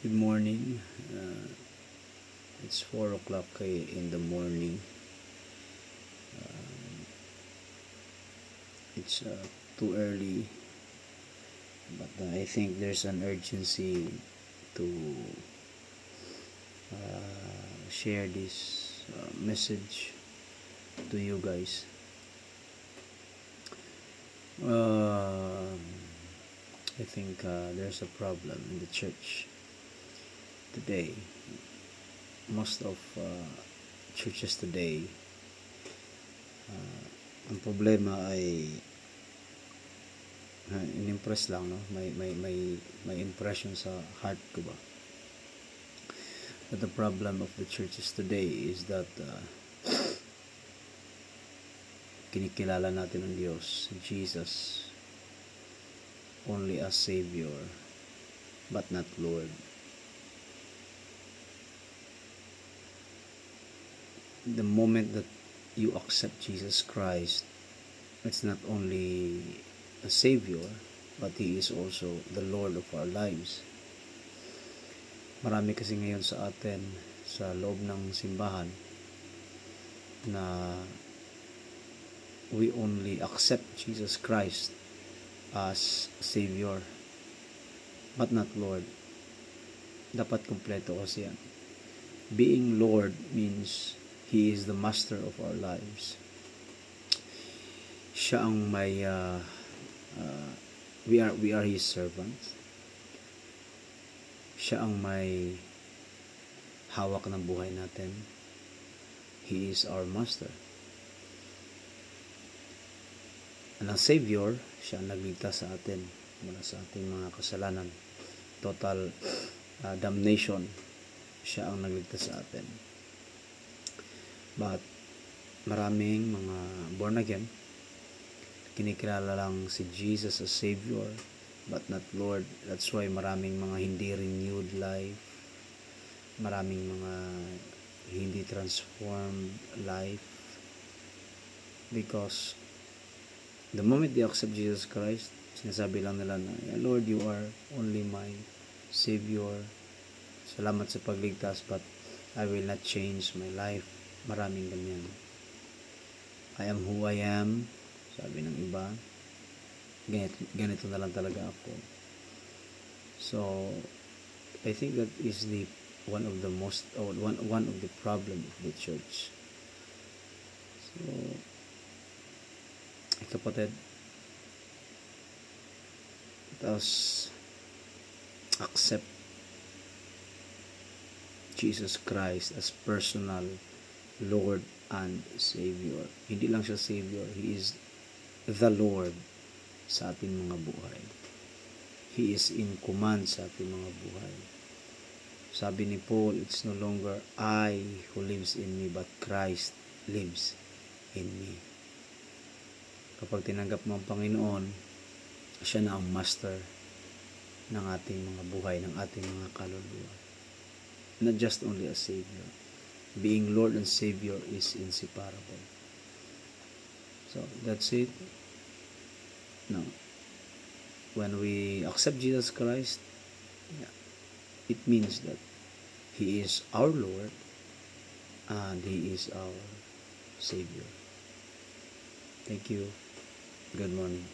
Good morning. It's 4 o'clock in the morning. It's too early, but I think there's an urgency to share this message to you guys. I think there's a problem in the church today. Most of churches today, ang problema ay in-impress lang, no? May impression sa heart ko ba. But the problem of the churches today is that kinikilala natin ang Diyos, Jesus, only as Savior, but not Lord. The moment that you accept Jesus Christ, it's not only a Savior, but He is also the Lord of our lives. Marami kasi ngayon sa atin, sa loob ng simbahan, na we only accept Jesus Christ as Savior, but not Lord. Dapat kompleto kasi yan. Being Lord means He is the master of our lives. Siya ang may we are His servants. Siya ang may hawak ng buhay natin. He is our master. Ang Savior, siya ang nagligtas sa atin mula sa ating mga kasalanan. Total damnation. Siya ang nagligtas sa atin. But maraming mga born again, kinikilala lang si Jesus as Savior, but not Lord. That's why maraming mga hindi renewed life, maraming mga hindi transformed life, because the moment they accept Jesus Christ, sinasabi lang nila na, Lord, you are only my Savior. Salamat sa pagligtas, but I will not change my life. Maraming ganyan. I am who I am, sabi ng iba. Ganito na lang talaga ako. So, I think that is the one of the problem of the church. So, kapatid, let us accept Jesus Christ as personal Lord and Savior. Hindi lang siya Savior, He is the Lord sa ating mga buhay. He is in command sa ating mga buhay. Sabi ni Paul, it's no longer I who lives in me, but Christ lives in me. Kapag tinanggap mo ang Panginoon, siya na ang master ng ating mga buhay, ng ating mga kaluluwa. Not just only a Savior. Being Lord and Savior is inseparable. So, that's it. No. When we accept Jesus Christ, it means that He is our Lord and He is our Savior. Thank you. Good morning.